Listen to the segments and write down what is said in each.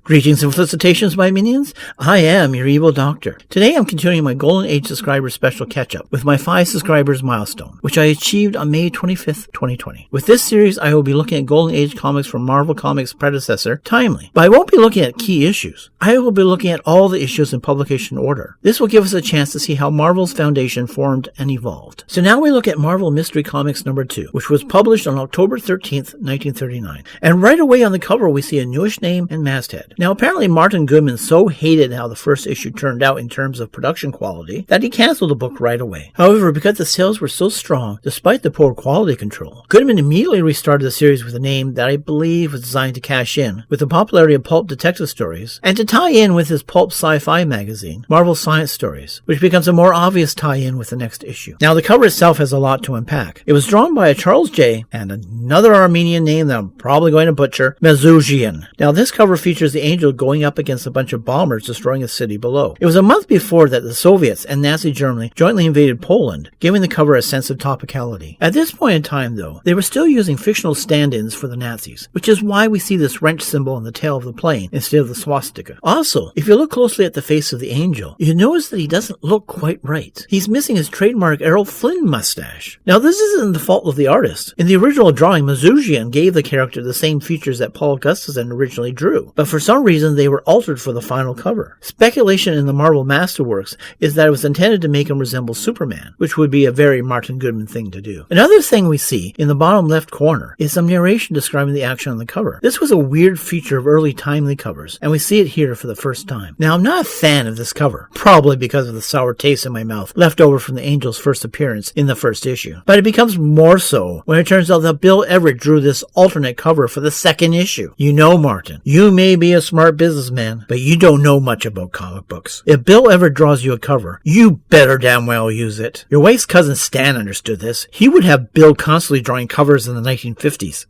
Greetings and felicitations, my minions. I am your evil doctor. Today I'm continuing my Golden Age subscriber special catch-up with my 5 subscribers milestone, which I achieved on May 25th, 2020. With this series, I will be looking at Golden Age comics from Marvel Comics' predecessor, Timely. But I won't be looking at key issues. I will be looking at all the issues in publication order. This will give us a chance to see how Marvel's foundation formed and evolved. So now we look at Marvel Mystery Comics number 2, which was published on October 13th, 1939. And right away on the cover we see a newish name and masthead. Now, apparently Martin Goodman so hated how the first issue turned out in terms of production quality that he canceled the book right away. However, because the sales were so strong, despite the poor quality control, Goodman immediately restarted the series with a name that I believe was designed to cash in with the popularity of pulp detective stories and to tie in with his pulp sci-fi magazine, Marvel Science Stories, which becomes a more obvious tie-in with the next issue. Now, the cover itself has a lot to unpack. It was drawn by a Charles J. and another Armenian name that I'm probably going to butcher, Mazoujian. Now, this cover features the Angel going up against a bunch of bombers destroying a city below. It was a month before that the Soviets and Nazi Germany jointly invaded Poland, giving the cover a sense of topicality. At this point in time, though, they were still using fictional stand-ins for the Nazis, which is why we see this wrench symbol on the tail of the plane instead of the swastika. Also, if you look closely at the face of the Angel, you notice that he doesn't look quite right. He's missing his trademark Errol Flynn mustache. Now, this isn't the fault of the artist. In the original drawing, Mazoujian gave the character the same features that Paul Gustafson originally drew, but for some reason they were altered for the final cover. Speculation in the Marvel Masterworks is that it was intended to make him resemble Superman, which would be a very Martin Goodman thing to do. Another thing we see in the bottom left corner is some narration describing the action on the cover. This was a weird feature of early Timely covers, and we see it here for the first time. Now, I'm not a fan of this cover, probably because of the sour taste in my mouth left over from the Angel's first appearance in the first issue. But it becomes more so when it turns out that Bill Everett drew this alternate cover for the second issue. You know, Martin, you may be a smart businessman, but you don't know much about comic books. If Bill Everett draws you a cover, you better damn well use it. Your wife's cousin Stan understood this. He would have Bill constantly drawing covers in the 1950s.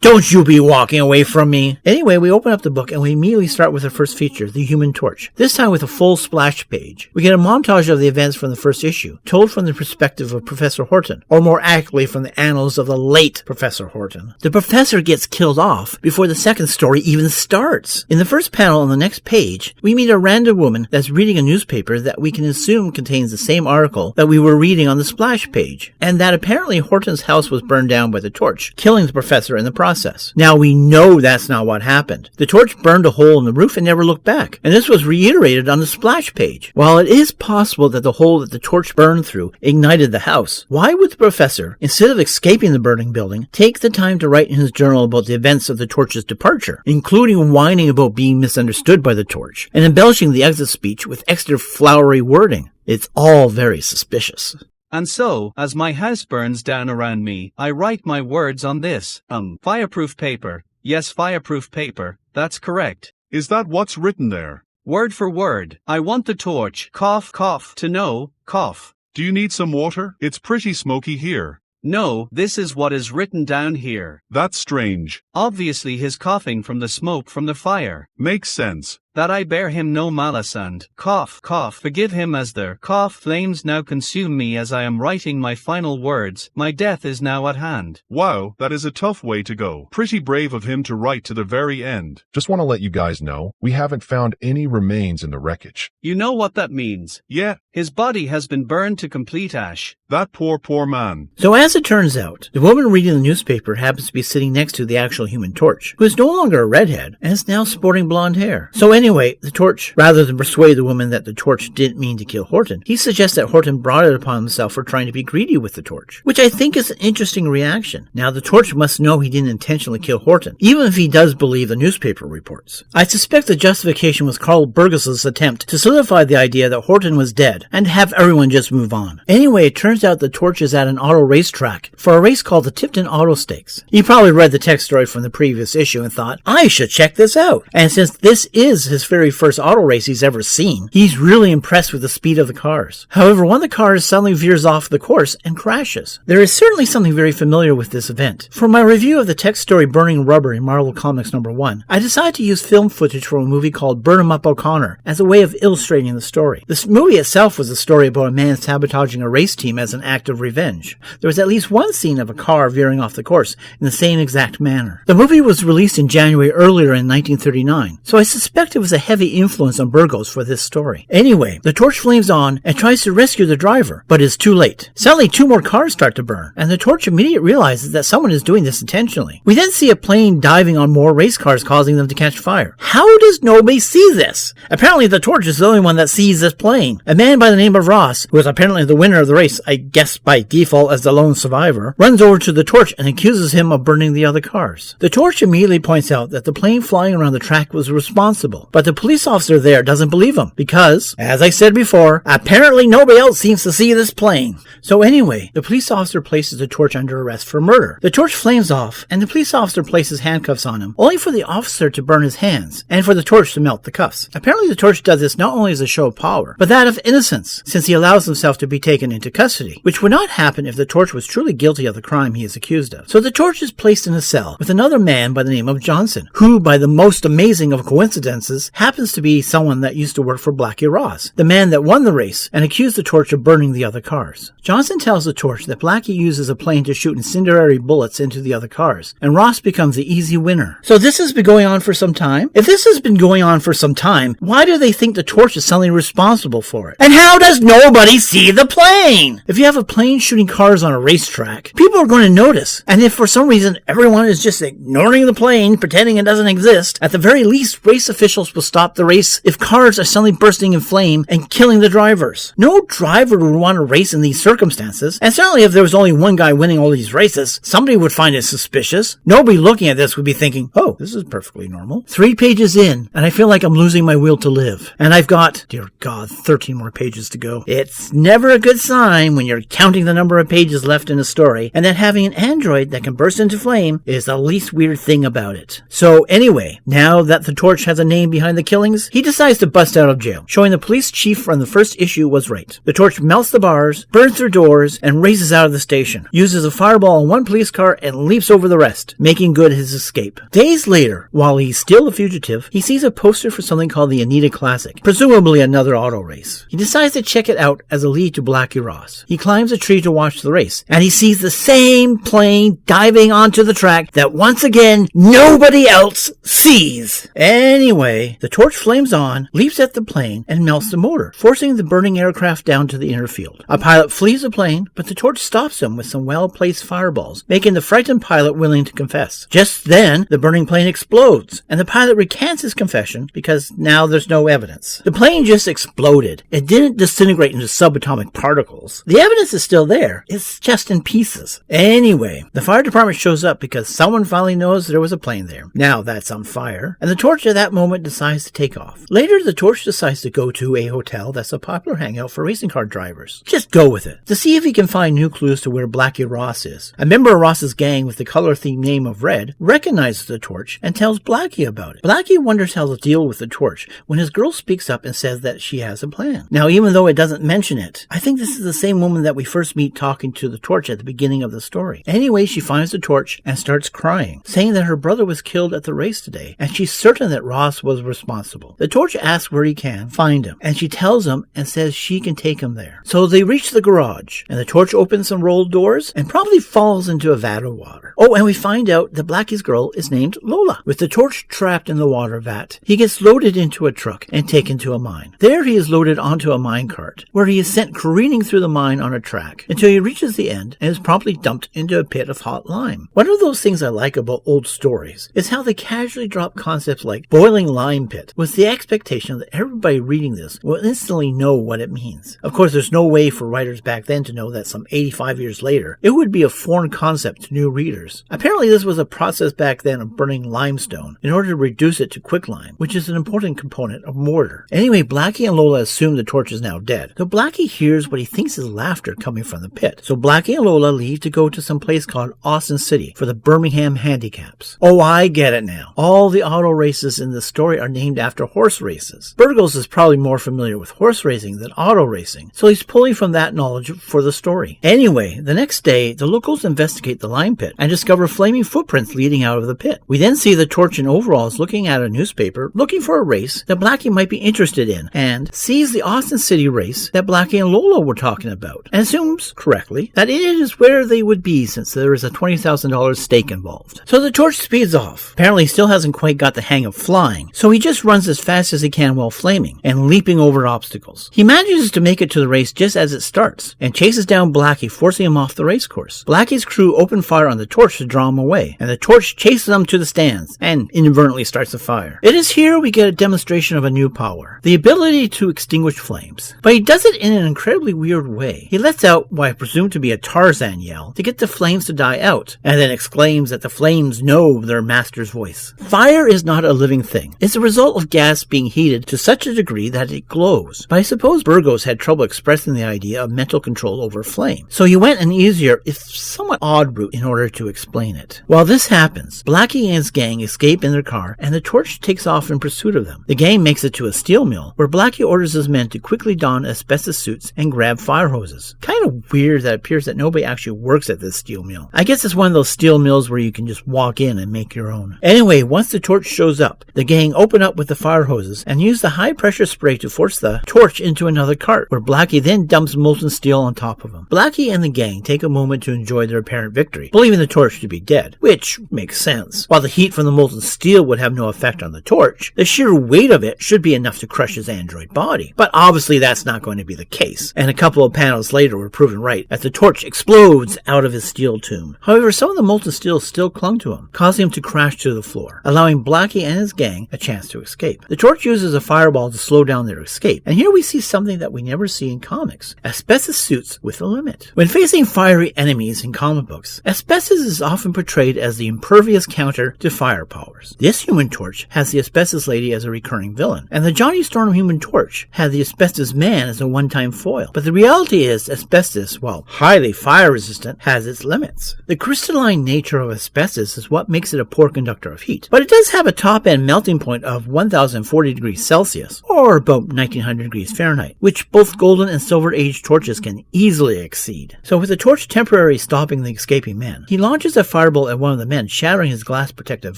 Don't you be walking away from me. Anyway, we open up the book and we immediately start with the first feature, the Human Torch. This time with a full splash page. We get a montage of the events from the first issue, told from the perspective of Professor Horton, or more accurately from the annals of the late Professor Horton. The professor gets killed off before the second story even starts. In the first panel on the next page, we meet a random woman that's reading a newspaper that we can assume contains the same article that we were reading on the splash page, and that apparently Horton's house was burned down by the torch, killing the professor in the process. Now, we know that's not what happened. The torch burned a hole in the roof and never looked back, and this was reiterated on the splash page. While it is possible that the hole that the torch burned through ignited the house, why would the professor, instead of escaping the burning building, take the time to write in his journal about the events of the torch's departure, including whining about being misunderstood by the torch, and embellishing the exit speech with extra flowery wording? It's all very suspicious. And so, as my house burns down around me, I write my words on this, fireproof paper. Yes, fireproof paper, that's correct. Is that what's written there? Word for word. I want the torch, cough, cough, to know, cough. Do you need some water? It's pretty smoky here. No, this is what is written down here. That's strange. Obviously his coughing from the smoke from the fire. Makes sense. That I bear him no malice and, cough, cough, forgive him as the, cough, flames now consume me as I am writing my final words, my death is now at hand. Wow, that is a tough way to go. Pretty brave of him to write to the very end. Just want to let you guys know, we haven't found any remains in the wreckage. You know what that means? Yeah. His body has been burned to complete ash. That poor man. So as it turns out, the woman reading the newspaper happens to be sitting next to the actual Human Torch, who is no longer a redhead and is now sporting blonde hair. So anyway, the Torch, rather than persuade the woman that the Torch didn't mean to kill Horton, he suggests that Horton brought it upon himself for trying to be greedy with the Torch, which I think is an interesting reaction. Now, the Torch must know he didn't intentionally kill Horton, even if he does believe the newspaper reports. I suspect the justification was Carl Burgess's attempt to solidify the idea that Horton was dead and have everyone just move on. Anyway, it turns out the Torch is at an auto racetrack for a race called the Tipton Auto Stakes. He probably read the text story from the previous issue and thought, I should check this out. And since this is his his very first auto race he's ever seen. He's really impressed with the speed of the cars. However, one of the cars suddenly veers off the course and crashes. There is certainly something very familiar with this event. For my review of the text story Burning Rubber in Marvel Comics #1, I decided to use film footage from a movie called Burn 'Em Up O'Connor as a way of illustrating the story. This movie itself was a story about a man sabotaging a race team as an act of revenge. There was at least one scene of a car veering off the course in the same exact manner. The movie was released in January earlier in 1939, so I suspect it was a heavy influence on Burgos for this story. Anyway, the torch flames on and tries to rescue the driver, but is too late. Suddenly, 2 more cars start to burn, and the torch immediately realizes that someone is doing this intentionally. We then see a plane diving on more race cars, causing them to catch fire. How does nobody see this? Apparently, the torch is the only one that sees this plane. A man by the name of Ross, who is apparently the winner of the race, I guess by default as the lone survivor, runs over to the torch and accuses him of burning the other cars. The torch immediately points out that the plane flying around the track was responsible, but the police officer there doesn't believe him because, as I said before, apparently nobody else seems to see this plane. So anyway, the police officer places the torch under arrest for murder. The torch flames off, and the police officer places handcuffs on him, only for the officer to burn his hands, and for the torch to melt the cuffs. Apparently the torch does this not only as a show of power, but that of innocence, since he allows himself to be taken into custody, which would not happen if the torch was truly guilty of the crime he is accused of. So the torch is placed in a cell with another man by the name of Johnson, who, by the most amazing of coincidences, happens to be someone that used to work for Blackie Ross, the man that won the race and accused the torch of burning the other cars. Johnson tells the torch that Blackie uses a plane to shoot incendiary bullets into the other cars, and Ross becomes the easy winner. So this has been going on for some time? If this has been going on for some time, why do they think the torch is suddenly responsible for it? And how does nobody see the plane? If you have a plane shooting cars on a racetrack, people are going to notice. And if for some reason everyone is just ignoring the plane, pretending it doesn't exist, at the very least, race officials will stop the race if cars are suddenly bursting in flame and killing the drivers. No driver would want to race in these circumstances, and certainly if there was only one guy winning all these races, somebody would find it suspicious. Nobody looking at this would be thinking, oh, this is perfectly normal. 3 pages in, and I feel like I'm losing my will to live. And I've got, dear God, 13 more pages to go. It's never a good sign when you're counting the number of pages left in a story, and that having an android that can burst into flame is the least weird thing about it. So anyway, now that the torch has a name behind the killings, he decides to bust out of jail, showing the police chief from the first issue was right. The torch melts the bars, burns through doors, and races out of the station, uses a fireball on one police car and leaps over the rest, making good his escape. Days later, while he's still a fugitive, he sees a poster for something called the Anita Classic, presumably another auto race. He decides to check it out as a lead to Blackie Ross. He climbs a tree to watch the race, and he sees the same plane diving onto the track that once again nobody else sees. Anyway, the torch flames on, leaps at the plane, and melts the motor, forcing the burning aircraft down to the inner field. A pilot flees the plane, but the torch stops him with some well-placed fireballs, making the frightened pilot willing to confess. Just then, the burning plane explodes, and the pilot recants his confession because now there's no evidence. The plane just exploded. It didn't disintegrate into subatomic particles. The evidence is still there. It's just in pieces. Anyway, the fire department shows up because someone finally knows there was a plane there. Now that's on fire, and the torch at that moment decides to take off. Later, the torch decides to go to a hotel that's a popular hangout for racing car drivers. Just go with it, to see if he can find new clues to where Blackie Ross is. A member of Ross's gang with the color-themed name of Red recognizes the torch and tells Blackie about it. Blackie wonders how to deal with the torch when his girl speaks up and says that she has a plan. Now, even though it doesn't mention it, I think this is the same woman that we first meet talking to the torch at the beginning of the story. Anyway, she finds the torch and starts crying, saying that her brother was killed at the race today, and she's certain that Ross was responsible. The torch asks where he can find him, and she tells him and says she can take him there. So they reach the garage, and the torch opens some rolled doors and probably falls into a vat of water. Oh, and we find out that Blackie's girl is named Lola. With the torch trapped in the water vat, he gets loaded into a truck and taken to a mine. There he is loaded onto a mine cart, where he is sent careening through the mine on a track until he reaches the end and is promptly dumped into a pit of hot lime. One of those things I like about old stories is how they casually drop concepts like boiling lime pit with the expectation that everybody reading this will instantly know what it means. Of course, there's no way for writers back then to know that some 85 years later, it would be a foreign concept to new readers. Apparently, this was a process back then of burning limestone in order to reduce it to quicklime, which is an important component of mortar. Anyway, Blackie and Lola assume the torch is now dead, though Blackie hears what he thinks is laughter coming from the pit. So Blackie and Lola leave to go to some place called Austin City for the Birmingham Handicaps. Oh, I get it now. All the auto races in the story story are named after horse races. Burgos is probably more familiar with horse racing than auto racing, so he's pulling from that knowledge for the story. Anyway, the next day, the locals investigate the lime pit and discover flaming footprints leading out of the pit. We then see the Torch in overalls looking at a newspaper, looking for a race that Blackie might be interested in, and sees the Austin City race that Blackie and Lola were talking about, and assumes, correctly, that it is where they would be since there is a $20,000 stake involved. So the Torch speeds off. Apparently he still hasn't quite got the hang of flying, so he just runs as fast as he can while flaming and leaping over obstacles. He manages to make it to the race just as it starts, and chases down Blackie, forcing him off the race course. Blackie's crew open fire on the Torch to draw him away, and the Torch chases them to the stands, and inadvertently starts a fire. It is here we get a demonstration of a new power, the ability to extinguish flames. But he does it in an incredibly weird way. He lets out what I presume to be a Tarzan yell to get the flames to die out, and then exclaims that the flames know their master's voice. Fire is not a living thing. It's a result of gas being heated to such a degree that it glows. But I suppose Burgos had trouble expressing the idea of mental control over flame, so he went an easier, if somewhat odd route in order to explain it. While this happens, Blackie and his gang escape in their car, and the Torch takes off in pursuit of them. The gang makes it to a steel mill, where Blackie orders his men to quickly don asbestos suits and grab fire hoses. Kind of weird that it appears that nobody actually works at this steel mill. I guess it's one of those steel mills where you can just walk in and make your own. Anyway, once the Torch shows up, the gang open up with the fire hoses and use the high pressure spray to force the Torch into another cart, where Blackie then dumps molten steel on top of him. Blackie and the gang take a moment to enjoy their apparent victory, believing the Torch to be dead, which makes sense. While the heat from the molten steel would have no effect on the Torch, the sheer weight of it should be enough to crush his android body. But obviously that's not going to be the case, and a couple of panels later we're proven right as the Torch explodes out of his steel tomb. However, some of the molten steel still clung to him, causing him to crash to the floor, allowing Blackie and his gang a chance to escape. The Torch uses a fireball to slow down their escape, and here we see something that we never see in comics: asbestos suits with a limit. When facing fiery enemies in comic books, asbestos is often portrayed as the impervious counter to fire powers. This Human Torch has the Asbestos Lady as a recurring villain, and the Johnny Storm Human Torch had the Asbestos Man as a one-time foil. But the reality is, asbestos, while highly fire-resistant, has its limits. The crystalline nature of asbestos is what makes it a poor conductor of heat, but it does have a top-end melting point of 1040 degrees Celsius, or about 1900 degrees Fahrenheit, which both Golden and Silver Age torches can easily exceed. So with the Torch temporarily stopping the escaping men, he launches a fireball at one of the men, shattering his glass protective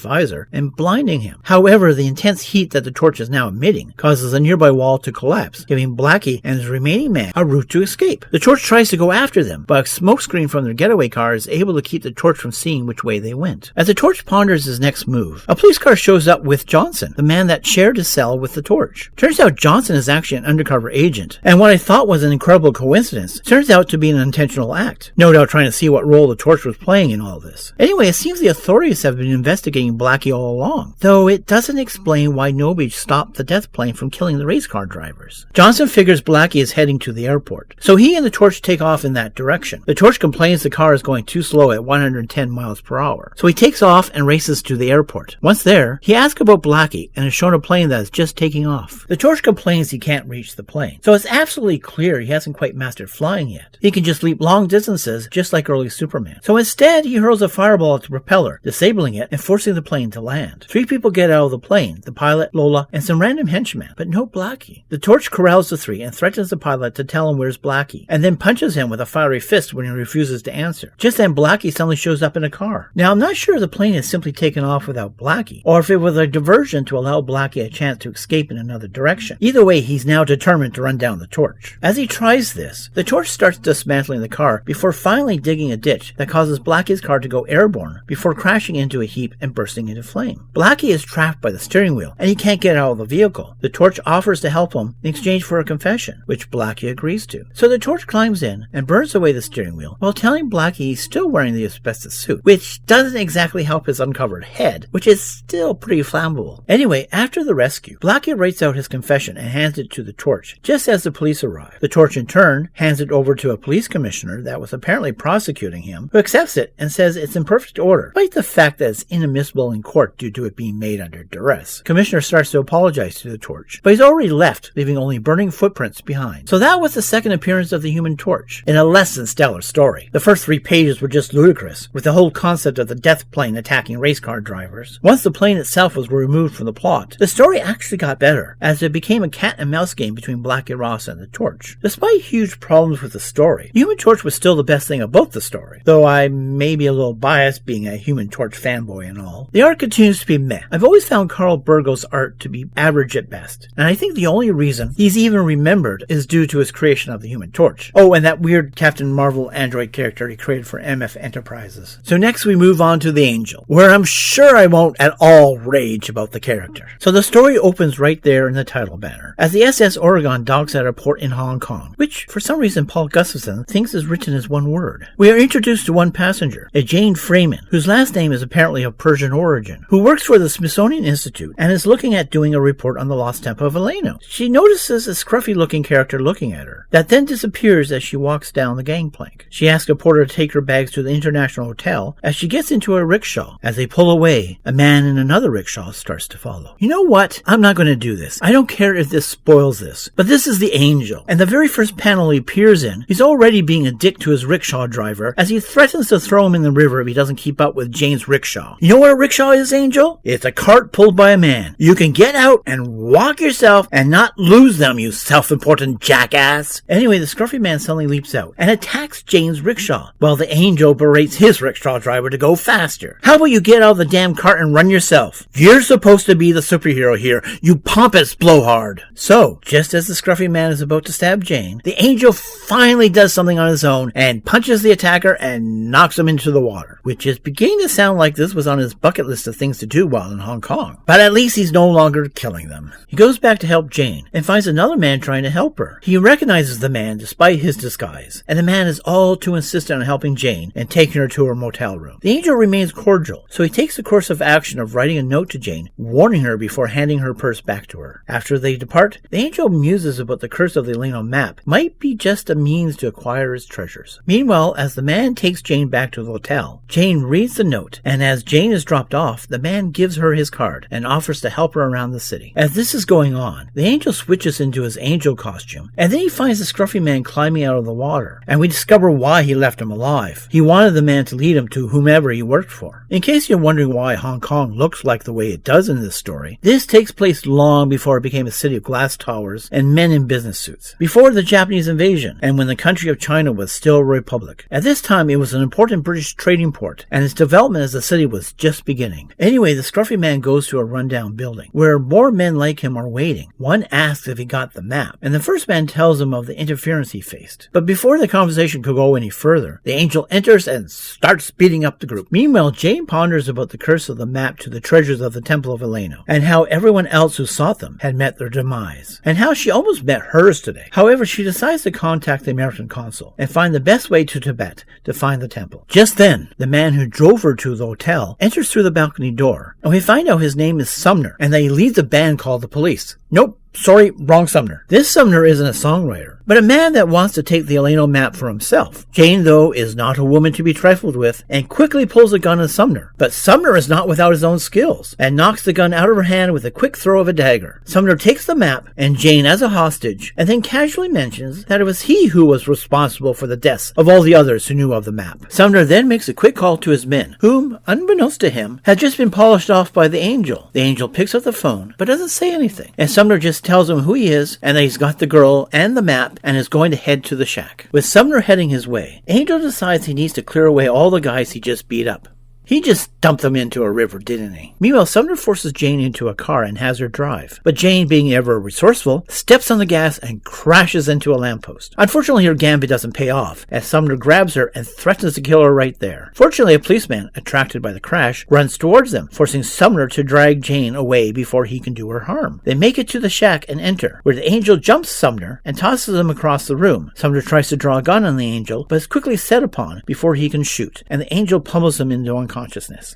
visor and blinding him. However, the intense heat that the Torch is now emitting causes a nearby wall to collapse, giving Blackie and his remaining men a route to escape. The Torch tries to go after them, but a smoke screen from their getaway car is able to keep the Torch from seeing which way they went. As the Torch ponders his next move, a police car shows up with Johnson, the man that shared his cell with the Torch. Turns out Johnson is actually an undercover agent, and what I thought was an incredible coincidence turns out to be an intentional act, no doubt trying to see what role the Torch was playing in all this. Anyway, it seems the authorities have been investigating Blackie all along, though it doesn't explain why nobody stopped the death plane from killing the race car drivers. Johnson figures Blackie is heading to the airport, so he and the Torch take off in that direction. The Torch complains the car is going too slow at 110 miles per hour, so he takes off and races to the airport. Once there, he asks about Blackie and is shown a plane that is just taking off. The Torch complains he can't reach the plane, so it's absolutely clear he hasn't quite mastered flying yet. He can just leap long distances just like early Superman. So instead, he hurls a fireball at the propeller, disabling it and forcing the plane to land. 3 people get out of the plane: the pilot, Lola, and some random henchmen, but no Blackie. The Torch corrals the 3 and threatens the pilot to tell him where's Blackie, and then punches him with a fiery fist when he refuses to answer. Just then, Blackie suddenly shows up in a car. Now, I'm not sure if the plane has simply taken off without Blackie, or if it was a diversion to allow Blackie a chance to escape in another direction. Either way, he's now determined to run down the Torch. As he tries this, the Torch starts dismantling the car before finally digging a ditch that causes Blackie's car to go airborne before crashing into a heap and bursting into flame. Blackie is trapped by the steering wheel, and he can't get out of the vehicle. The Torch offers to help him in exchange for a confession, which Blackie agrees to. So the Torch climbs in and burns away the steering wheel while telling Blackie he's still wearing the asbestos suit, which doesn't exactly help his uncovered head, which is still pretty flammable. Anyway, after the rescue, Blackie writes out his confession and hands it to the Torch just as the police arrive. The Torch in turn hands it over to a police commissioner that was apparently prosecuting him, who accepts it and says it's in perfect order, despite the fact that it's inadmissible in court due to it being made under duress. Commissioner starts to apologize to the Torch, but he's already left, leaving only burning footprints behind. So that was the second appearance of the Human Torch, in a less than stellar story. The first 3 pages were just ludicrous, with the whole concept of the death plane attacking race car drivers. Once the plane itself was removed from the plot, the story actually got better, as it became a cat and mouse game between Blackie Ross and the Torch. Despite huge problems with the story, the Human Torch was still the best thing about the story, though I may be a little biased being a Human Torch fanboy and all. The art continues to be meh. I've always found Carl Burgo's art to be average at best, and I think the only reason he's even remembered is due to his creation of the Human Torch. Oh, and that weird Captain Marvel android character he created for MF Enterprises. So next we move on to the Angel, where I'm sure I won't at all rage about the character. So the story opens right there in the title banner, as the SS Oregon docks at a port in Hong Kong, which for some reason Paul Gustafson thinks is written as one word. We are introduced to one passenger, a Jane Freeman, whose last name is apparently of Persian origin, who works for the Smithsonian Institute and is looking at doing a report on the lost temple of Eleno. She notices a scruffy-looking character looking at her, that then disappears as she walks down the gangplank. She asks a porter to take her bags to the International Hotel. As she gets into a rickshaw, as they pull away, a man in another rickshaw starts to follow. You know what? I'm not going to do this. I don't care if this spoils this, but this is the Angel, and the very first panel he appears in, he's already being a dick to his rickshaw driver as he threatens to throw him in the river if he doesn't keep up with Jane's rickshaw. You know what a rickshaw is, Angel? It's a cart pulled by a man. You can get out and walk yourself and not lose them, you self-important jackass. Anyway, the scruffy man suddenly leaps out and attacks Jane's rickshaw, while the Angel berates his rickshaw driver to go faster. How about you get out of the damn cart and run yourself? You're supposed to be the superhero here, you pompous blowhard. So, just as the scruffy man is about to stab Jane, the Angel finally does something on his own and punches the attacker and knocks him into the water, which is beginning to sound like this was on his bucket list of things to do while in Hong Kong. But at least he's no longer killing them. He goes back to help Jane and finds another man trying to help her. He recognizes the man despite his disguise, and the man is all too insistent on helping Jane and taking her to her motel room. The Angel remains cordial, so he takes the course of action of writing a note to Jane, warning her before handing her purse back to her. After they depart, the Angel muses about the curse of the Eleno map might be just a means to acquire his treasures. Meanwhile, as the man takes Jane back to the hotel, Jane reads the note, and as Jane is dropped off, the man gives her his card and offers to help her around the city. As this is going on, the Angel switches into his angel costume, and then he finds the scruffy man climbing out of the water, and we discover why he left him alive. He wanted the man to lead him to whomever he worked for. In case you're wondering why Hong Kong looks like the way it does in this story, this takes place long before it became a city of glass towers and men in business suits, before the Japanese invasion, and when the country of China was still a republic. At this time, it was an important British trading port, and its development as a city was just beginning. Anyway, the scruffy man goes to a rundown building, where more men like him are waiting. One asks if he got the map, and the first man tells him of the interference he faced. But before the conversation could go any further, the Angel enters and starts speeding up the group. Meanwhile, Jane ponders about the curse of the map to the treasures of the Temple of Eleno, and how everyone else who sought them had met their demise, and how she almost met hers today. However, she decides to contact the American consul and find the best way to Tibet to find the temple. Just then, the man who drove her to the hotel enters through the balcony door, and we find out his name is Sumner, and that he leads a band called the Police. Nope. Sorry, wrong Sumner. This Sumner isn't a songwriter, but a man that wants to take the Eleno map for himself. Jane, though, is not a woman to be trifled with, and quickly pulls a gun on Sumner. But Sumner is not without his own skills, and knocks the gun out of her hand with a quick throw of a dagger. Sumner takes the map, and Jane as a hostage, and then casually mentions that it was he who was responsible for the deaths of all the others who knew of the map. Sumner then makes a quick call to his men, whom, unbeknownst to him, had just been polished off by the Angel. The Angel picks up the phone, but doesn't say anything, and Sumner just tells him who he is and that he's got the girl and the map and is going to head to the shack. With Sumner heading his way, Angel decides he needs to clear away all the guys he just beat up. He just dumped them into a river, didn't he? Meanwhile, Sumner forces Jane into a car and has her drive. But Jane, being ever resourceful, steps on the gas and crashes into a lamppost. Unfortunately, her gambit doesn't pay off, as Sumner grabs her and threatens to kill her right there. Fortunately, a policeman, attracted by the crash, runs towards them, forcing Sumner to drag Jane away before he can do her harm. They make it to the shack and enter, where the Angel jumps Sumner and tosses him across the room. Sumner tries to draw a gun on the Angel, but is quickly set upon before he can shoot, and the Angel pummels him into unconsciousness.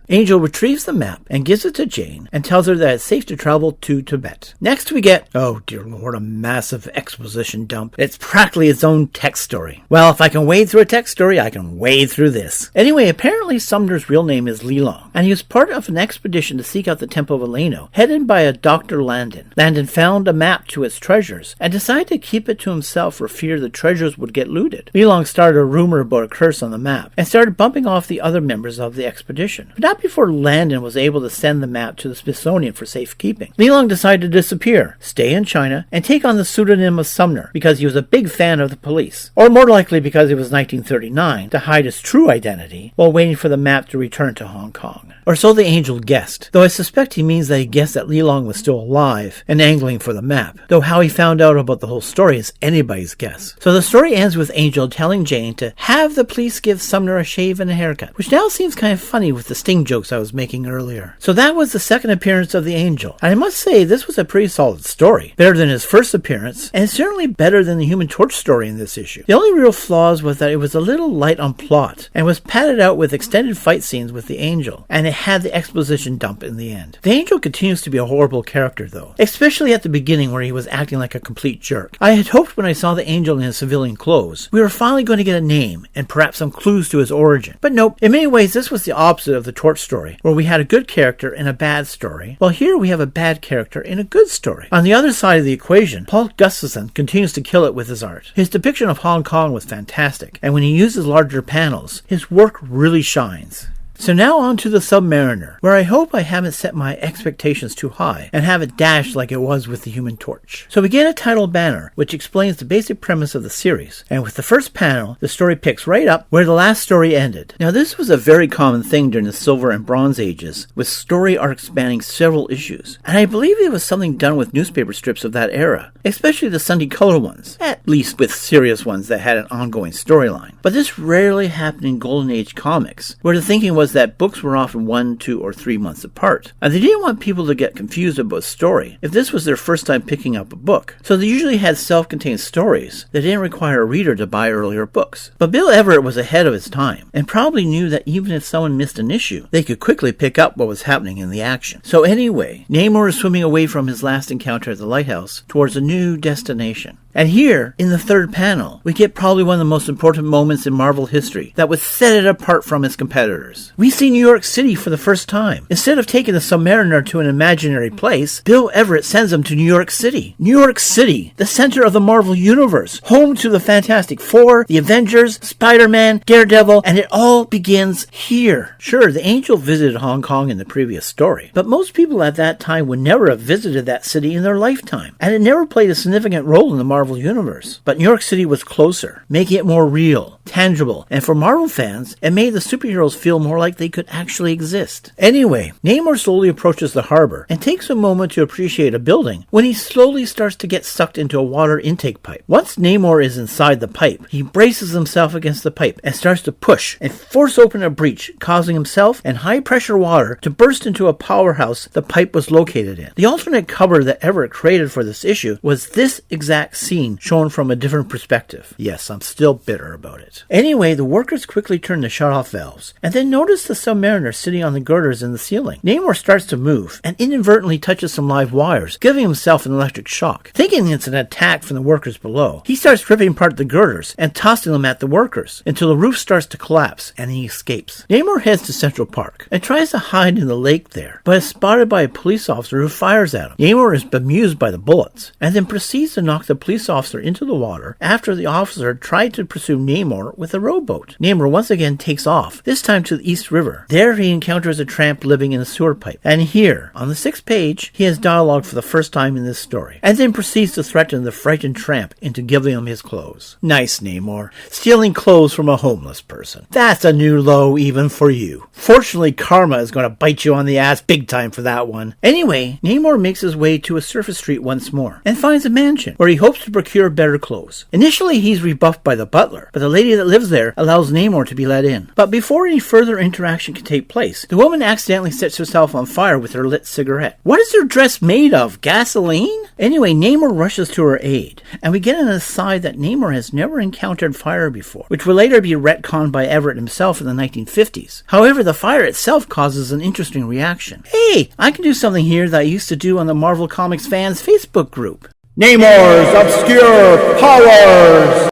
Angel retrieves the map and gives it to Jane and tells her that it's safe to travel to Tibet. Next we get, oh dear lord, a massive exposition dump. It's practically its own text story. Well, if I can wade through a text story, I can wade through this. Anyway, apparently Sumner's real name is Li Long, and he was part of an expedition to seek out the Temple of Eleno, headed by a Dr. Landon. Landon found a map to its treasures and decided to keep it to himself for fear the treasures would get looted. Li Long started a rumor about a curse on the map and started bumping off the other members of the expedition. expedition, but not before Landon was able to send the map to the Smithsonian for safekeeping. Li Long decided to disappear, stay in China, and take on the pseudonym of Sumner because he was a big fan of the police, or more likely because it was 1939, to hide his true identity while waiting for the map to return to Hong Kong. Or so the Angel guessed, though I suspect he means that he guessed that Li Long was still alive and angling for the map, though how he found out about the whole story is anybody's guess. So the story ends with Angel telling Jane to have the police give Sumner a shave and a haircut, which now seems kind of funny with the sting jokes I was making earlier. So that was the second appearance of the Angel, and I must say this was a pretty solid story, better than his first appearance, and certainly better than the Human Torch story in this issue. The only real flaws was that it was a little light on plot, and was padded out with extended fight scenes with the Angel, and it had the exposition dump in the end. The Angel continues to be a horrible character though, especially at the beginning where he was acting like a complete jerk. I had hoped when I saw the Angel in his civilian clothes, we were finally going to get a name and perhaps some clues to his origin. But nope, in many ways this was the opposite of the Torch story, where we had a good character in a bad story, while here we have a bad character in a good story. On the other side of the equation, Paul Gustafson continues to kill it with his art. His depiction of Hong Kong was fantastic, and when he uses larger panels, his work really shines. So now on to the Submariner, where I hope I haven't set my expectations too high and have it dashed like it was with the Human Torch. So we get a title banner, which explains the basic premise of the series, and with the first panel, the story picks right up where the last story ended. Now this was a very common thing during the Silver and Bronze Ages, with story arcs spanning several issues, and I believe it was something done with newspaper strips of that era, especially the Sunday Color ones, at least with serious ones that had an ongoing storyline. But this rarely happened in Golden Age comics, where the thinking was that books were often 1, 2, or 3 months apart, and they didn't want people to get confused about story if this was their first time picking up a book. So they usually had self-contained stories that didn't require a reader to buy earlier books. But Bill Everett was ahead of his time, and probably knew that even if someone missed an issue, they could quickly pick up what was happening in the action. So anyway, Namor is swimming away from his last encounter at the lighthouse towards a new destination. And here, in the third panel, we get probably one of the most important moments in Marvel history that would set it apart from its competitors. We see New York City for the first time. Instead of taking the Submariner to an imaginary place, Bill Everett sends him to New York City. New York City, the center of the Marvel Universe, home to the Fantastic Four, the Avengers, Spider-Man, Daredevil, and it all begins here. Sure, the Angel visited Hong Kong in the previous story, but most people at that time would never have visited that city in their lifetime, and it never played a significant role in the Marvel Universe. But New York City was closer, making it more real, tangible, and for Marvel fans, it made the superheroes feel more like they could actually exist. Anyway, Namor slowly approaches the harbor and takes a moment to appreciate a building when he slowly starts to get sucked into a water intake pipe. Once Namor is inside the pipe, he braces himself against the pipe and starts to push and force open a breach, causing himself and high-pressure water to burst into a powerhouse the pipe was located in. The alternate cover that Everett created for this issue was this exact scene shown from a different perspective. Yes, I'm still bitter about it. Anyway, the workers quickly turn the shut-off valves, and then notice the Submariner sitting on the girders in the ceiling. Namor starts to move, and inadvertently touches some live wires, giving himself an electric shock. Thinking it's an attack from the workers below, he starts ripping apart the girders and tossing them at the workers, until the roof starts to collapse, and he escapes. Namor heads to Central Park, and tries to hide in the lake there, but is spotted by a police officer who fires at him. Namor is bemused by the bullets, and then proceeds to knock the police officer into the water after the officer tried to pursue Namor with a rowboat. Namor once again takes off, this time to the East River. There he encounters a tramp living in a sewer pipe, and here, on the 6th page, he has dialogue for the first time in this story, and then proceeds to threaten the frightened tramp into giving him his clothes. Nice, Namor. Stealing clothes from a homeless person. That's a new low even for you. Fortunately, karma is going to bite you on the ass big time for that one. Anyway, Namor makes his way to a surface street once more, and finds a mansion, where he hopes to procure better clothes. Initially, he's rebuffed by the butler, but the lady that lives there allows Namor to be let in. But before any further interaction can take place, the woman accidentally sets herself on fire with her lit cigarette. What is her dress made of? Gasoline? Anyway, Namor rushes to her aid, and we get an aside that Namor has never encountered fire before, which will later be retconned by Everett himself in the 1950s. However, the fire itself causes an interesting reaction. Hey, I can do something here that I used to do on the Marvel Comics fans Facebook group. Namor's Obscure Powers!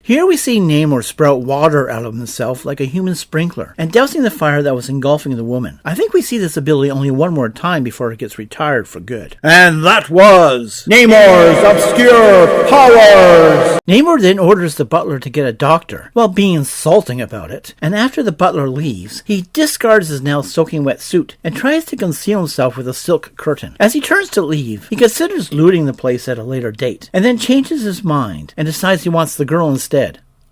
Here we see Namor sprout water out of himself like a human sprinkler and dousing the fire that was engulfing the woman. I think we see this ability only one more time before it gets retired for good. And that was Namor's Obscure Powers! Namor then orders the butler to get a doctor while being insulting about it, and after the butler leaves, he discards his now soaking wet suit and tries to conceal himself with a silk curtain. As he turns to leave, he considers looting the place at a later date, and then changes his mind and decides he wants the girl instead.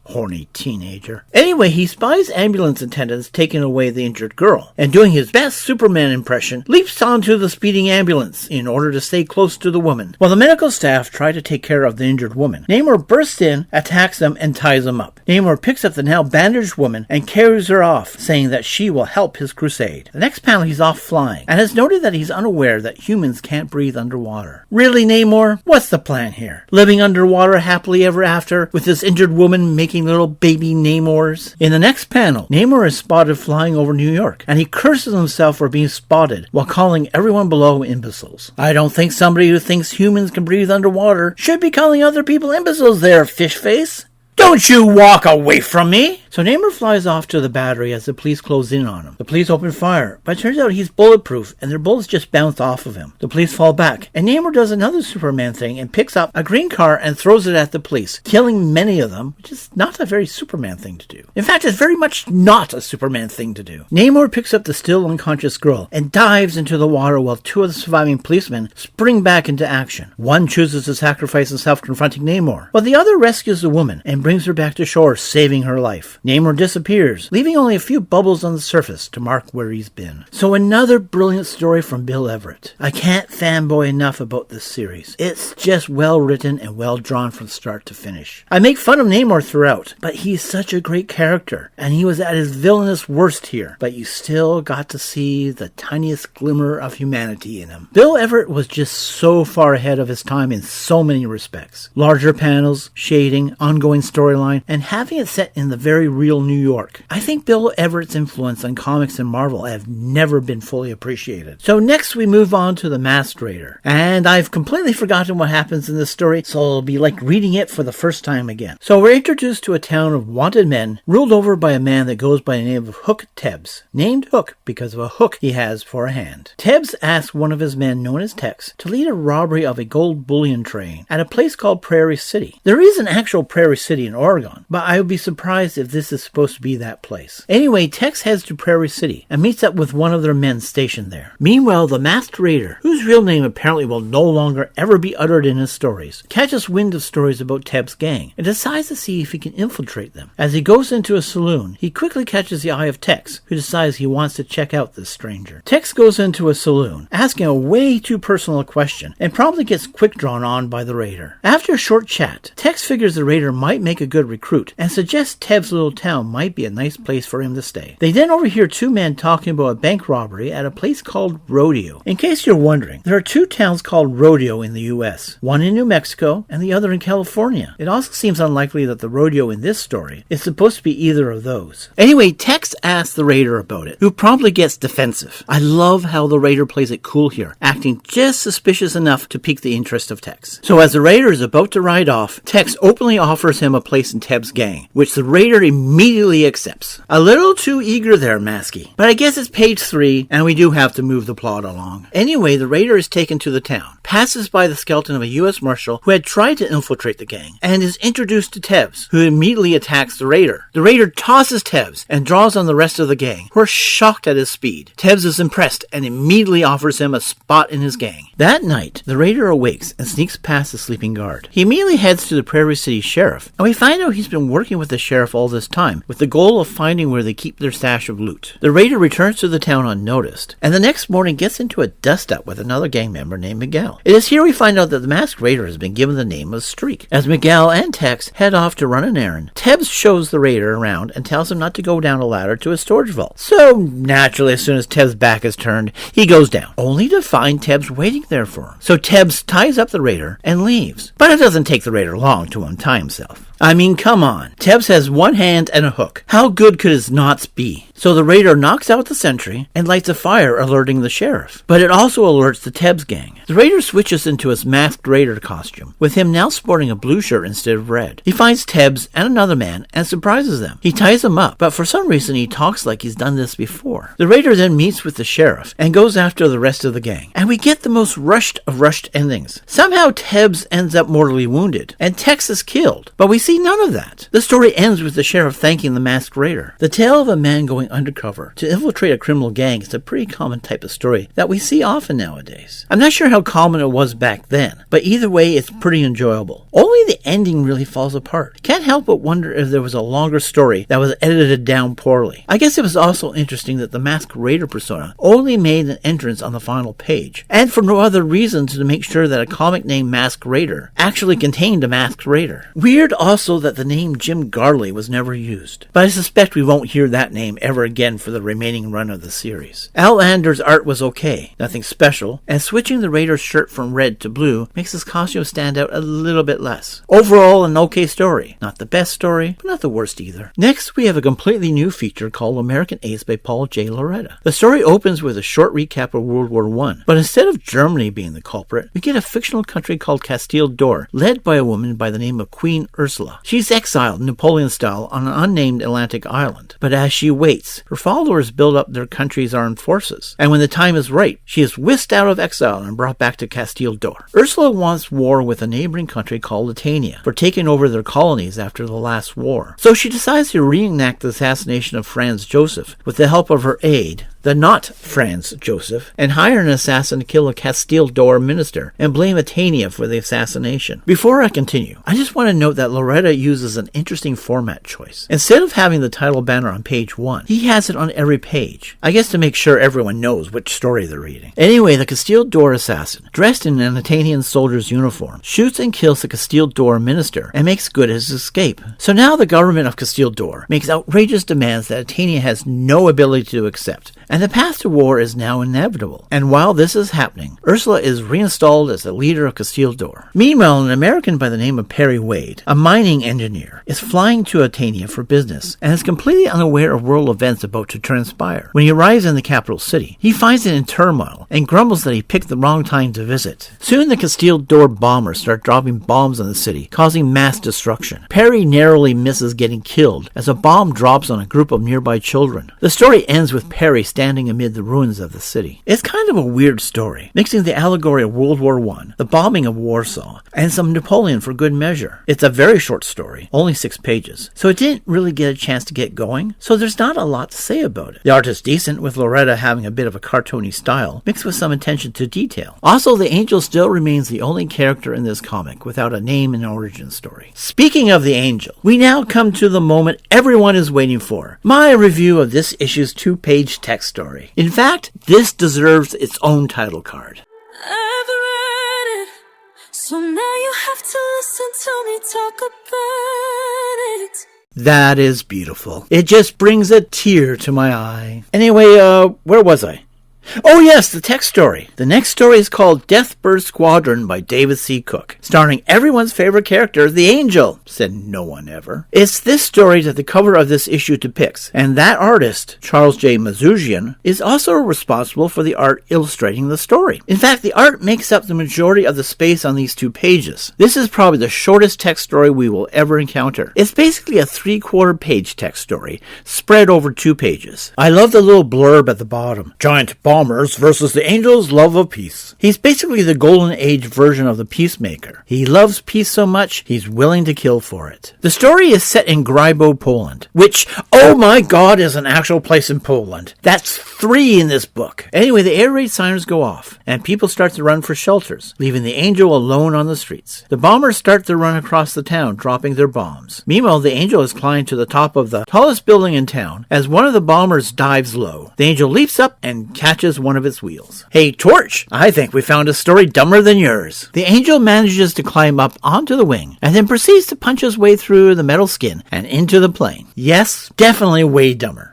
Horny teenager. Anyway, he spies ambulance attendants taking away the injured girl, and doing his best Superman impression, leaps onto the speeding ambulance in order to stay close to the woman. While the medical staff try to take care of the injured woman, Namor bursts in, attacks them, and ties them up. Namor picks up the now bandaged woman and carries her off, saying that she will help his crusade. The next panel, he's off flying, and has noted that he's unaware that humans can't breathe underwater. Really, Namor? What's the plan here? Living underwater happily ever after, with this injured woman making little baby Namors? In the next panel, Namor is spotted flying over New York, and he curses himself for being spotted while calling everyone below imbeciles. I don't think somebody who thinks humans can breathe underwater should be calling other people imbeciles there, fish face. Don't you walk away from me! So Namor flies off to the battery as the police close in on him. The police open fire, but it turns out he's bulletproof and their bullets just bounce off of him. The police fall back, and Namor does another Superman thing and picks up a green car and throws it at the police, killing many of them, which is not a very Superman thing to do. In fact, it's very much not a Superman thing to do. Namor picks up the still unconscious girl and dives into the water while two of the surviving policemen spring back into action. One chooses to sacrifice himself confronting Namor, while the other rescues the woman and brings her back to shore, saving her life. Namor disappears, leaving only a few bubbles on the surface to mark where he's been. So another brilliant story from Bill Everett. I can't fanboy enough about this series. It's just well written and well drawn from start to finish. I make fun of Namor throughout, but he's such a great character, and he was at his villainous worst here, but you still got to see the tiniest glimmer of humanity in him. Bill Everett was just so far ahead of his time in so many respects. Larger panels, shading, ongoing storyline, and having it set in the very real New York. I think Bill Everett's influence on comics and Marvel have never been fully appreciated. So next we move on to the Masked Raider. And I've completely forgotten what happens in this story, so it'll be like reading it for the first time again. So we're introduced to a town of wanted men, ruled over by a man that goes by the name of Hook Tebbs. Named Hook because of a hook he has for a hand. Tebbs asks one of his men, known as Tex, to lead a robbery of a gold bullion train at a place called Prairie City. There is an actual Prairie City in Oregon, but I would be surprised if this is supposed to be that place. Anyway, Tex heads to Prairie City and meets up with one of their men stationed there. Meanwhile, the Masked Raider, whose real name apparently will no longer ever be uttered in his stories, catches wind of stories about Tebb's gang and decides to see if he can infiltrate them. As he goes into a saloon, he quickly catches the eye of Tex, who decides he wants to check out this stranger. Tex goes into a saloon, asking a way too personal question, and promptly gets quick drawn on by the Raider. After a short chat, Tex figures the Raider might make a good recruit and suggests Tebb's little town might be a nice place for him to stay. They then overhear two men talking about a bank robbery at a place called Rodeo. In case you're wondering, there are two towns called Rodeo in the US, one in New Mexico and the other in California. It also seems unlikely that the rodeo in this story is supposed to be either of those. Anyway, Tex asks the Raider about it, who promptly gets defensive. I love how the Raider plays it cool here, acting just suspicious enough to pique the interest of Tex. So as the Raider is about to ride off, Tex openly offers him a place in Tebb's gang, which the Raider immediately accepts. A little too eager there, Masky. But I guess it's page 3, and we do have to move the plot along. Anyway, the Raider is taken to the town, passes by the skeleton of a U.S. Marshal who had tried to infiltrate the gang, and is introduced to Tebbs, who immediately attacks the Raider. The Raider tosses Tebbs and draws on the rest of the gang, who are shocked at his speed. Tebbs is impressed and immediately offers him a spot in his gang. That night, the Raider awakes and sneaks past the sleeping guard. He immediately heads to the Prairie City Sheriff, and we find out he's been working with the sheriff all this time, with the goal of finding where they keep their stash of loot. The Raider returns to the town unnoticed, and the next morning gets into a dust-up with another gang member named Miguel. It is here we find out that the Masked Raider has been given the name of Streak. As Miguel and Tex head off to run an errand, Tebbs shows the Raider around and tells him not to go down a ladder to a storage vault. So, naturally, as soon as Tebbs' back is turned, he goes down, only to find Tebbs waiting there for him. So Tebbs ties up the Raider and leaves. But it doesn't take the Raider long to untie himself. I mean, come on. Tebbs has one hand and a hook. How good could his knots be? So the raider knocks out the sentry and lights a fire, alerting the sheriff. But it also alerts the Tebbs gang. The raider switches into his masked raider costume, with him now sporting a blue shirt instead of red. He finds Tebbs and another man and surprises them. He ties them up, but for some reason he talks like he's done this before. The raider then meets with the sheriff and goes after the rest of the gang. And we get the most rushed of rushed endings. Somehow Tebbs ends up mortally wounded, and Tex is killed, but we see none of that. The story ends with the sheriff thanking the masked raider. The tale of a man going undercover to infiltrate a criminal gang is a pretty common type of story that we see often nowadays. I'm not sure how common it was back then, but either way it's pretty enjoyable. Only the ending really falls apart. Can't help but wonder if there was a longer story that was edited down poorly. I guess it was also interesting that the masked raider persona only made an entrance on the final page, and for no other reason to make sure that a comic named Masked Raider actually contained a masked raider. Weird also that the name Jim Garley was never used, but I suspect we won't hear that name ever again for the remaining run of the series. Al Ander's art was okay, nothing special, and switching the raider's shirt from red to blue makes his costume stand out a little bit less. Overall, an okay story. Not the best story, but not the worst either. Next, we have a completely new feature called American Ace by Paul J. Loretta. The story opens with a short recap of World War I, but instead of Germany being the culprit, we get a fictional country called Castile d'Or, led by a woman by the name of Queen Ursula. She's exiled Napoleon style on an unnamed Atlantic island, but as she waits, her followers build up their country's armed forces, and when the time is right, she is whisked out of exile and brought back to Castile d'Or. Ursula wants war with a neighboring country called Latania for taking over their colonies after the last war, so she decides to reenact the assassination of Franz Joseph with the help of her aide, the not Franz Joseph, and hire an assassin to kill a Castile d'Or minister and blame Atania for the assassination. Before I continue, I just want to note that Loretta uses an interesting format choice. Instead of having the title banner on page 1, he has it on every page. I guess to make sure everyone knows which story they're reading. Anyway, the Castile d'Or assassin, dressed in an Atanian soldier's uniform, shoots and kills the Castile d'Or minister and makes good his escape. So now the government of Castile d'Or makes outrageous demands that Atania has no ability to accept, and the path to war is now inevitable. And while this is happening, Ursula is reinstalled as the leader of Castile d'Or. Meanwhile, an American by the name of Perry Wade, a mining engineer, is flying to Atania for business and is completely unaware of world events about to transpire. When he arrives in the capital city, he finds it in turmoil and grumbles that he picked the wrong time to visit. Soon the Castile d'Or bombers start dropping bombs on the city, causing mass destruction. Perry narrowly misses getting killed as a bomb drops on a group of nearby children. The story ends with Perry standing amid the ruins of the city. It's kind of a weird story, mixing the allegory of World War I, the bombing of Warsaw, and some Napoleon for good measure. It's a very short story, only 6 pages, so it didn't really get a chance to get going, so there's not a lot to say about it. The art is decent, with Loretta having a bit of a cartoony style, mixed with some attention to detail. Also, the Angel still remains the only character in this comic without a name and origin story. Speaking of the Angel, we now come to the moment everyone is waiting for, my review of this issue's 2-page text story. In fact, this deserves its own title card. I've read it, so now you have to listen to me talk about it. That is beautiful. It just brings a tear to my eye. Anyway, where was I? Oh yes, the text story. The next story is called Deathbird Squadron by David C. Cook, starring everyone's favorite character, the Angel, said no one ever. It's this story that the cover of this issue depicts, and that artist, Charles J. Mazoujian, is also responsible for the art illustrating the story. In fact, the art makes up the majority of the space on these 2 pages. This is probably the shortest text story we will ever encounter. It's basically a 3/4 page text story, spread over 2 pages. I love the little blurb at the bottom. Giant bombers versus the Angel's love of peace. He's basically the Golden Age version of the Peacemaker. He loves peace so much, he's willing to kill for it. The story is set in Grybo, Poland, which, oh my god, is an actual place in Poland. That's 3 in this book. Anyway, the air raid sirens go off, and people start to run for shelters, leaving the Angel alone on the streets. The bombers start to run across the town, dropping their bombs. Meanwhile, the Angel is climbing to the top of the tallest building in town as one of the bombers dives low. The Angel leaps up and catches one of its wheels. Hey, Torch, I think we found a story dumber than yours. The Angel manages to climb up onto the wing and then proceeds to punch his way through the metal skin and into the plane. Yes, definitely way dumber.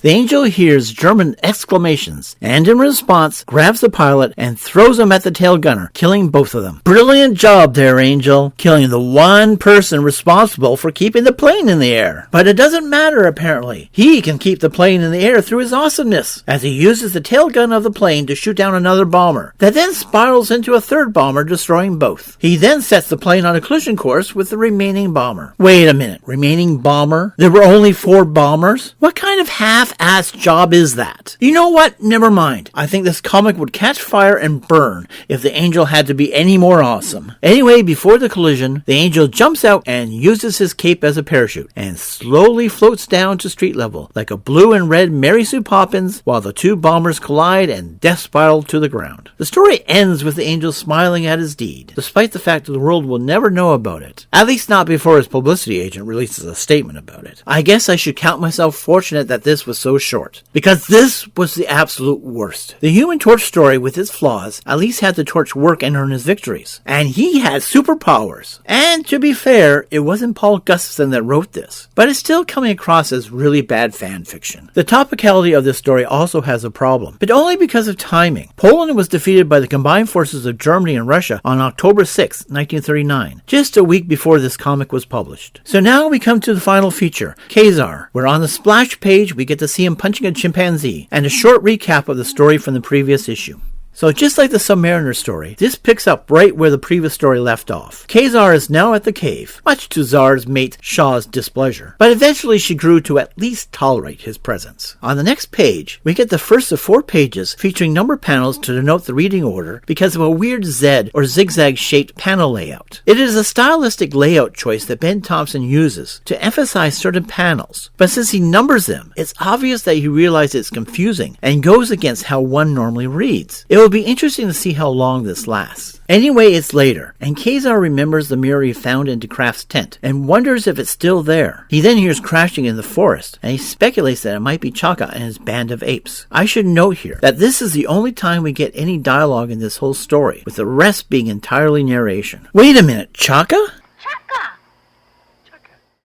The Angel hears German exclamations and in response grabs the pilot and throws him at the tail gunner, killing both of them. Brilliant job there, Angel, killing the one person responsible for keeping the plane in the air. But it doesn't matter apparently. He can keep the plane in the air through his awesomeness as he uses the tail gun of the plane to shoot down another bomber that then spirals into a third bomber, destroying both. He then sets the plane on a collision course with the remaining bomber. Wait a minute, remaining bomber? There were only 4 bombers? What kind of half-ass job is that? You know what? Never mind. I think this comic would catch fire and burn if the Angel had to be any more awesome. Anyway, before the collision, the Angel jumps out and uses his cape as a parachute and slowly floats down to street level like a blue and red Mary Sue Poppins while the 2 bombers collide and death spiral to the ground. The story ends with the Angel smiling at his deed, despite the fact that the world will never know about it. At least not before his publicity agent releases a statement about it. I guess I should count myself fortunate that this was so short, because this was the absolute worst. The Human Torch story, with its flaws, at least had the Torch work and earn his victories. And he had superpowers. And to be fair, it wasn't Paul Gustafson that wrote this, but it's still coming across as really bad fan fiction. The topicality of this story also has a problem, but only because of timing. Poland was defeated by the combined forces of Germany and Russia on October 6, 1939, just a week before this comic was published. So now we come to the final feature, Ka-Zar, where on the splash page we get to see him punching a chimpanzee, and a short recap of the story from the previous issue. So just like the Submariner story, this picks up right where the previous story left off. Ka-Zar is now at the cave, much to Zar's mate Shaw's displeasure, but eventually she grew to at least tolerate his presence. On the next page, we get the first of 4 pages featuring number panels to denote the reading order because of a weird Z or zigzag-shaped panel layout. It is a stylistic layout choice that Ben Thompson uses to emphasize certain panels, but since he numbers them, it's obvious that he realizes it's confusing and goes against how one normally reads. It will be interesting to see how long this lasts. Anyway, it's later, and Ka-Zar remembers the mirror he found in DeCraft's tent and wonders if it's still there. He then hears crashing in the forest, and he speculates that it might be Chaka and his band of apes. I should note here that this is the only time we get any dialogue in this whole story, with the rest being entirely narration. Wait a minute, Chaka?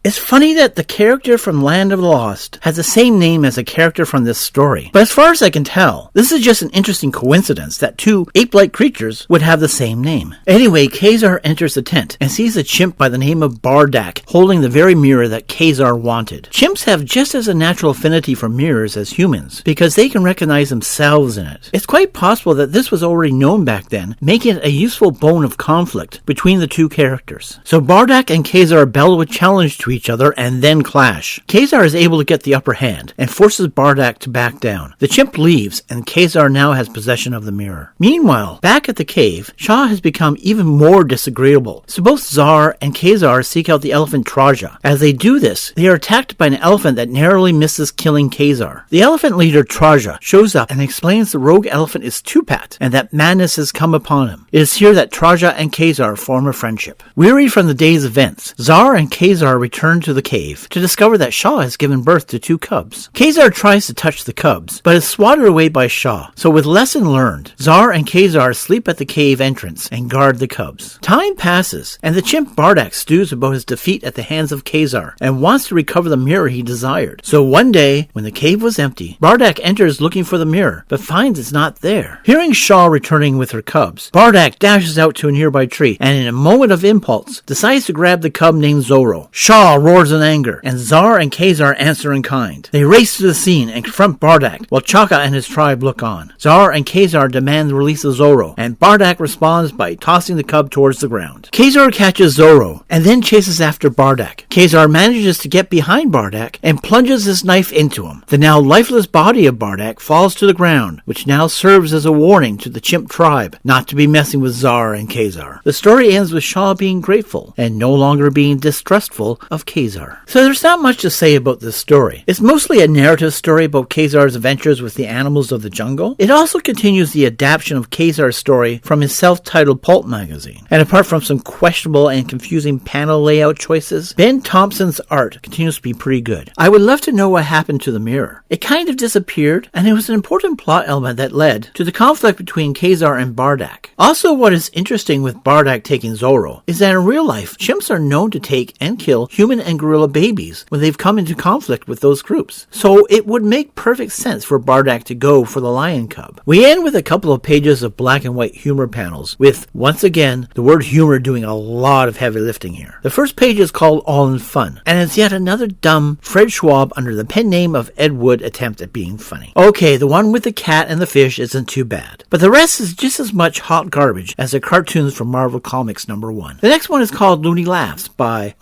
It's funny that the character from Land of the Lost has the same name as a character from this story. But as far as I can tell, this is just an interesting coincidence that 2 ape-like creatures would have the same name. Anyway, Ka-Zar enters the tent and sees a chimp by the name of Bardak holding the very mirror that Ka-Zar wanted. Chimps have just as a natural affinity for mirrors as humans because they can recognize themselves in it. It's quite possible that this was already known back then, making it a useful bone of conflict between the 2 characters. So Bardak and Ka-Zar bellow a challenge to each other and then clash. Ka-Zar is able to get the upper hand and forces Bardak to back down. The chimp leaves and Ka-Zar now has possession of the mirror. Meanwhile, back at the cave, Shaw has become even more disagreeable. So both Zar and Ka-Zar seek out the elephant Traja. As they do this, they are attacked by an elephant that narrowly misses killing Ka-Zar. The elephant leader Traja shows up and explains the rogue elephant is Tupat and that madness has come upon him. It is here that Traja and Ka-Zar form a friendship. Weary from the day's events, Zar and Ka-Zar return to the cave to discover that Shaw has given birth to 2 cubs. Ka-Zar tries to touch the cubs, but is swatted away by Shaw. So with lesson learned, Zar and Ka-Zar sleep at the cave entrance and guard the cubs. Time passes, and the chimp Bardak stews about his defeat at the hands of Ka-Zar and wants to recover the mirror he desired. So one day, when the cave was empty, Bardak enters looking for the mirror, but finds it's not there. Hearing Shaw returning with her cubs, Bardak dashes out to a nearby tree and in a moment of impulse, decides to grab the cub named Zorro. Shaw roars in anger, and Zar and Ka-Zar answer in kind. They race to the scene and confront Bardak, while Chaka and his tribe look on. Zar and Ka-Zar demand the release of Zorro, and Bardak responds by tossing the cub towards the ground. Ka-Zar catches Zorro, and then chases after Bardak. Ka-Zar manages to get behind Bardak, and plunges his knife into him. The now lifeless body of Bardak falls to the ground, which now serves as a warning to the chimp tribe not to be messing with Zar and Ka-Zar. The story ends with Shaw being grateful, and no longer being distrustful of Ka-Zar. So there's not much to say about this story. It's mostly a narrative story about Ka-Zar's adventures with the animals of the jungle. It also continues the adaptation of Ka-Zar's story from his self-titled pulp magazine. And apart from some questionable and confusing panel layout choices, Ben Thompson's art continues to be pretty good. I would love to know what happened to the mirror. It kind of disappeared, and it was an important plot element that led to the conflict between Ka-Zar and Bardak. Also, what is interesting with Bardak taking Zorro is that in real life, chimps are known to take and kill human human and gorilla babies when they've come into conflict with those groups. So it would make perfect sense for Bardak to go for the lion cub. We end with a couple of pages of black and white humor panels with, once again, the word humor doing a lot of heavy lifting here. The first page is called All in Fun, and it's yet another dumb Fred Schwab under the pen name of Ed Wood attempt at being funny. Okay, the one with the cat and the fish isn't too bad, but the rest is just as much hot garbage as the cartoons from Marvel Comics #1. The next one is called Loony Laffs by,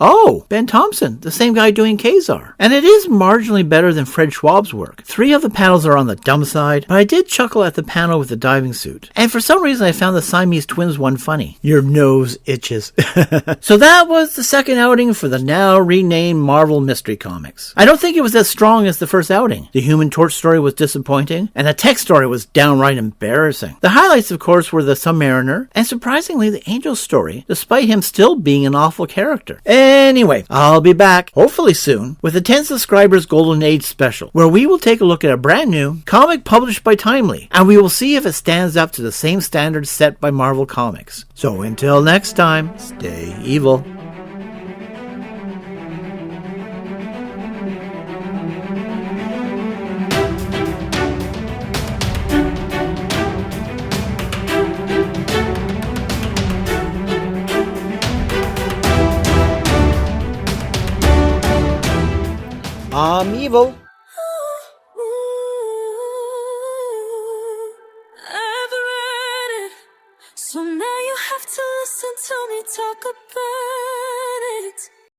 Ben Thompson, the same guy doing Ka-Zar. And it is marginally better than Fred Schwab's work. 3 of the panels are on the dumb side, but I did chuckle at the panel with the diving suit. And for some reason I found the Siamese twins one funny. Your nose itches. So that was the second outing for the now renamed Marvel Mystery Comics. I don't think it was as strong as the first outing. The Human Torch story was disappointing, and the Tech story was downright embarrassing. The highlights, of course, were the Submariner, and surprisingly the Angel story, despite him still being an awful character. Anyway, I'll be back, hopefully soon, with the 10 subscribers Golden Age special, where we will take a look at a brand new comic published by Timely, and we will see if it stands up to the same standards set by Marvel Comics. So until next time, stay evil. I'm evil. I've read it, so now you have to listen to me talk about it.